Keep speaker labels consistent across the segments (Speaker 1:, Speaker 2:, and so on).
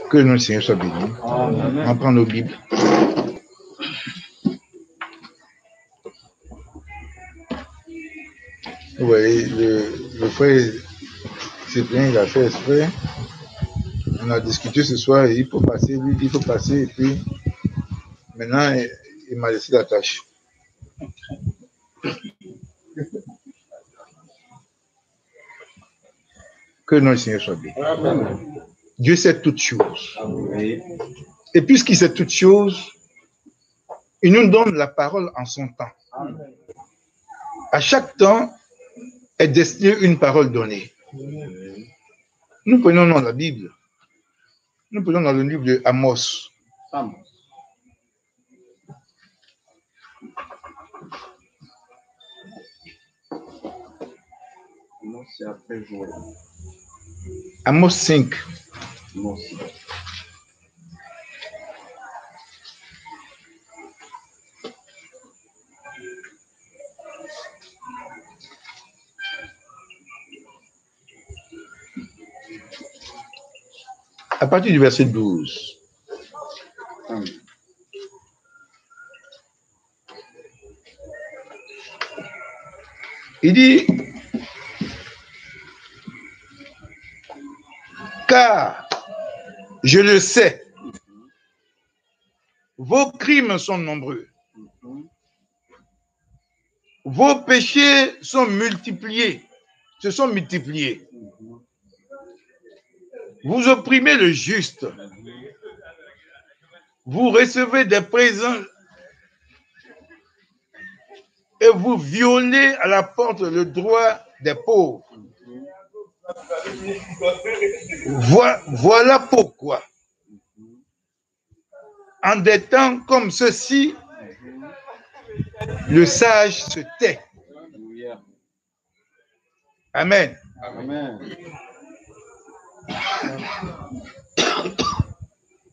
Speaker 1: Que le nom du Seigneur soit béni. On prend nos Bibles. Vous voyez, le frère Cyprien, il a fait exprès. On a discuté ce soir et il faut passer, lui, il faut passer. Et puis, maintenant, il m'a laissé la tâche. Que le nom du Seigneur soit béni. Dieu sait toutes choses. Et puisqu'il sait toutes choses, il nous donne la parole en son temps. À chaque temps est destiné une parole donnée. Nous prenons dans la Bible. Nous prenons dans le livre de Amos. Amos 5. À partir du verset 12. Il dit, car je le sais, vos crimes sont nombreux, vos péchés sont multipliés, se sont multipliés. Vous opprimez le juste, vous recevez des présents et vous violez à la porte le droit des pauvres. Voilà pourquoi, en des temps comme ceux-ci, le sage se tait. Amen. Amen.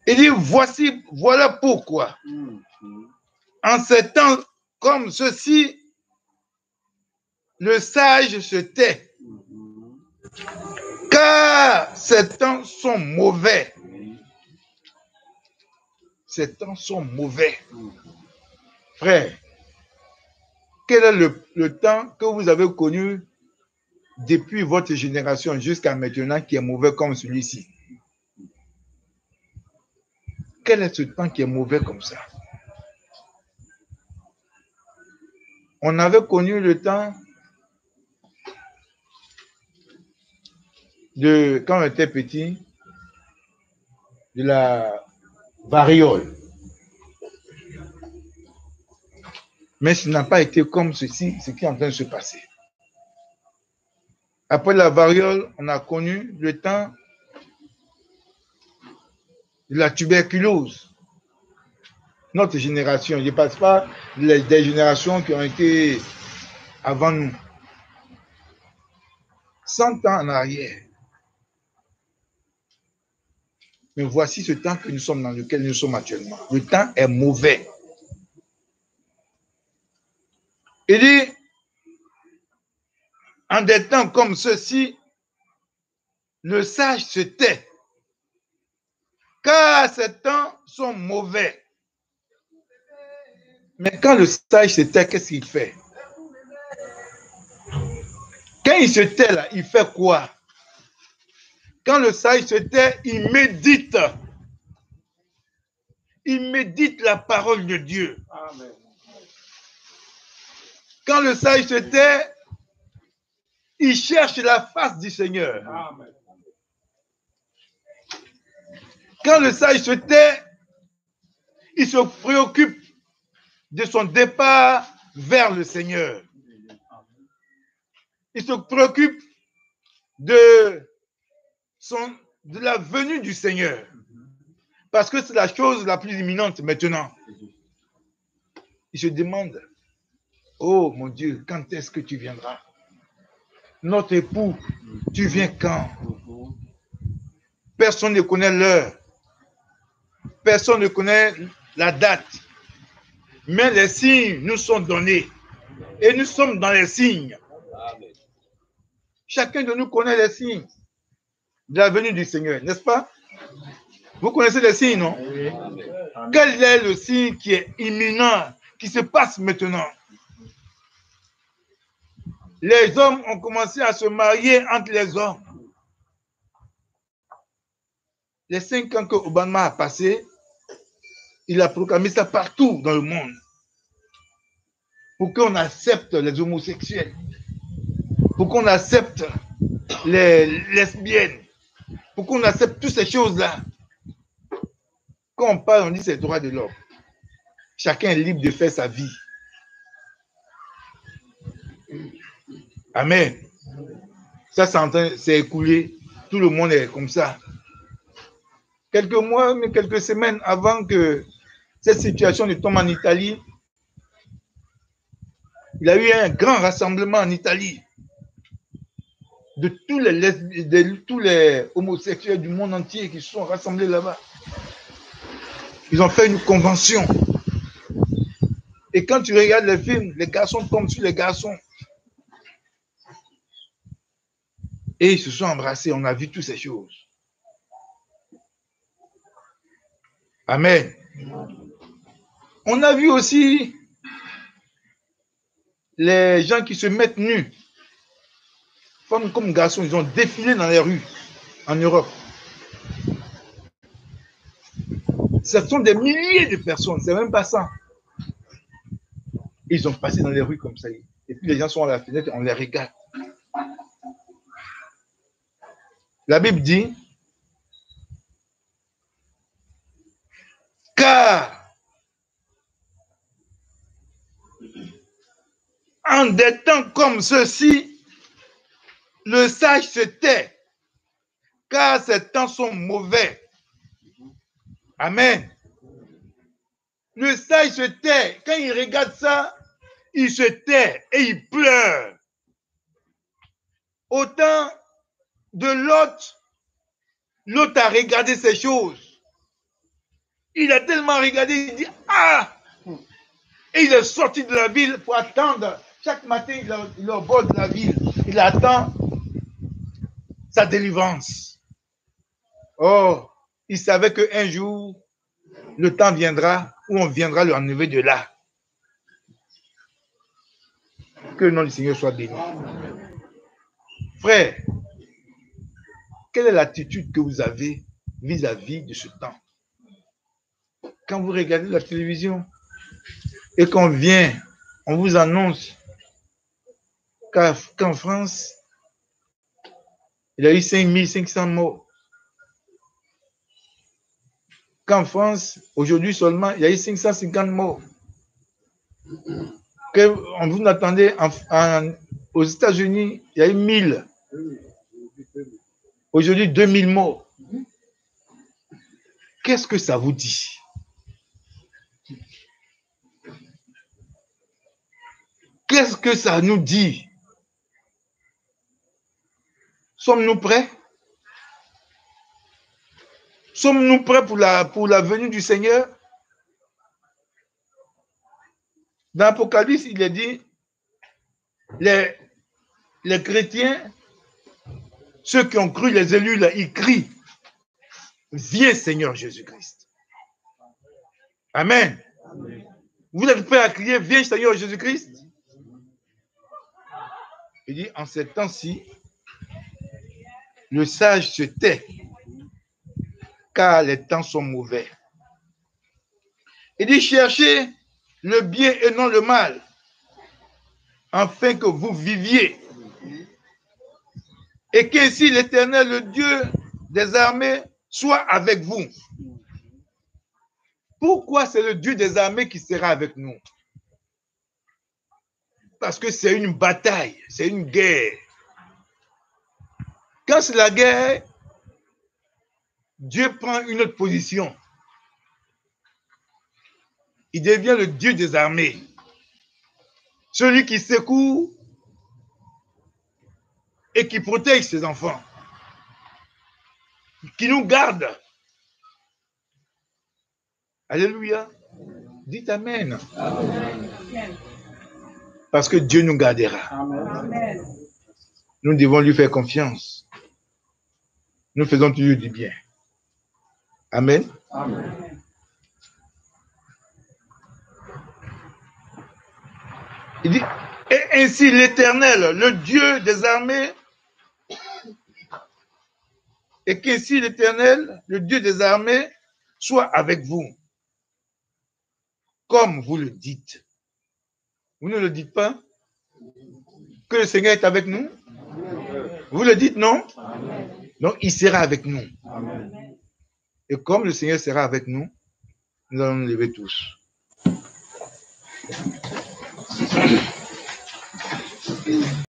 Speaker 1: Il dit, voilà pourquoi, en ces temps comme ceux-ci, le sage se tait. Car ces temps sont mauvais. Ces temps sont mauvais. Frère, quel est le temps que vous avez connu depuis votre génération jusqu'à maintenant qui est mauvais comme celui-ci? Quel est ce temps qui est mauvais comme ça? On avait connu le temps de, quand on était petit, de la variole. Mais ce n'a pas été comme ceci, ce qui est en train de se passer. Après la variole, on a connu le temps de la tuberculose. Notre génération, je ne passe pas des générations qui ont été avant nous. 100 ans en arrière. Mais voici ce temps que nous sommes dans lequel nous sommes actuellement. Le temps est mauvais. Il dit, en des temps comme ceux-ci, le sage se tait, car ces temps sont mauvais. Mais quand le sage se tait, qu'est-ce qu'il fait? Quand il se tait là, il fait quoi? Quand le sage se tait, il médite. Il médite la parole de Dieu. Amen. Quand le sage se tait, il cherche la face du Seigneur. Amen. Quand le sage se tait, il se préoccupe de son départ vers le Seigneur. Il se préoccupe de la venue du Seigneur. Parce que c'est la chose la plus imminente maintenant. Il se demande, oh mon Dieu, quand est-ce que tu viendras? Notre époux, tu viens quand? Personne ne connaît l'heure. Personne ne connaît la date. Mais les signes nous sont donnés. Et nous sommes dans les signes. Chacun de nous connaît les signes de la venue du Seigneur, n'est-ce pas? Vous connaissez les signes, non? Quel est le signe qui est imminent, qui se passe maintenant? Les hommes ont commencé à se marier entre les hommes. Les 5 ans que Obama a passé, il a proclamé ça partout dans le monde. Pour qu'on accepte les homosexuels. Pour qu'on accepte les lesbiennes. Pour qu'on accepte toutes ces choses-là. Quand on parle, on dit c'est le droit de l'homme. Chacun est libre de faire sa vie. Amen. Ça, c'est écoulé. Tout le monde est comme ça. Quelques mois, mais quelques semaines avant que cette situation ne tombe en Italie, il y a eu un grand rassemblement en Italie de tous les homosexuels du monde entier qui se sont rassemblés là-bas. Ils ont fait une convention. Et quand tu regardes les films, les garçons tombent sur les garçons. Et ils se sont embrassés. On a vu toutes ces choses. Amen. On a vu aussi les gens qui se mettent nus. Femmes comme garçons, ils ont défilé dans les rues en Europe. Ce sont des milliers de personnes, c'est même pas ça. Ils ont passé dans les rues comme ça. Et puis les gens sont à la fenêtre, on les regarde. La Bible dit, car en des temps comme ceux-ci, le sage se tait, car ces temps sont mauvais. Amen. Le sage se tait. Quand il regarde ça, il se tait et il pleure. Autant de l'autre a regardé ces choses. Il a tellement regardé, il dit, ah! Et il est sorti de la ville pour attendre. Chaque matin, il est au bord de la ville. Il attend sa délivrance. Oh, il savait qu'un jour, le temps viendra où on viendra le enlever de là. Que le nom du Seigneur soit béni. Frère, quelle est l'attitude que vous avez vis-à-vis de ce temps? Quand vous regardez la télévision et qu'on vient, on vous annonce qu'en France, il y a eu 5500 morts. Qu'en France, aujourd'hui seulement, il y a eu 550 morts. On vous attendait aux États-Unis, il y a eu 1000. Aujourd'hui, 2000 morts. Qu'est-ce que ça vous dit? Qu'est-ce que ça nous dit? Sommes-nous prêts? Sommes-nous prêts pour la venue du Seigneur? Dans l'Apocalypse, il est dit, les chrétiens, ceux qui ont cru, les élus, là, ils crient, viens Seigneur Jésus-Christ. Amen. Amen. Vous êtes prêts à crier, viens Seigneur Jésus-Christ? Il dit, en ces temps-ci, le sage se tait, car les temps sont mauvais. Il dit, cherchez le bien et non le mal, afin que vous viviez. Et qu'ainsi l'Éternel, le Dieu des armées, soit avec vous. Pourquoi c'est le Dieu des armées qui sera avec nous? Parce que c'est une bataille, c'est une guerre. Quand c'est la guerre, Dieu prend une autre position. Il devient le Dieu des armées. Celui qui secoue et qui protège ses enfants. Qui nous garde. Alléluia. Dites Amen. Amen. Parce que Dieu nous gardera. Amen. Nous devons lui faire confiance. Nous faisons toujours du bien. Amen.
Speaker 2: Amen.
Speaker 1: Il dit, et ainsi l'Éternel, le Dieu des armées, et qu'ainsi l'Éternel, le Dieu des armées, soit avec vous, comme vous le dites. Vous ne le dites pas? Que le Seigneur est avec nous? Vous le dites, non? Donc, il sera avec nous. Et comme le Seigneur sera avec nous, nous allons nous lever tous.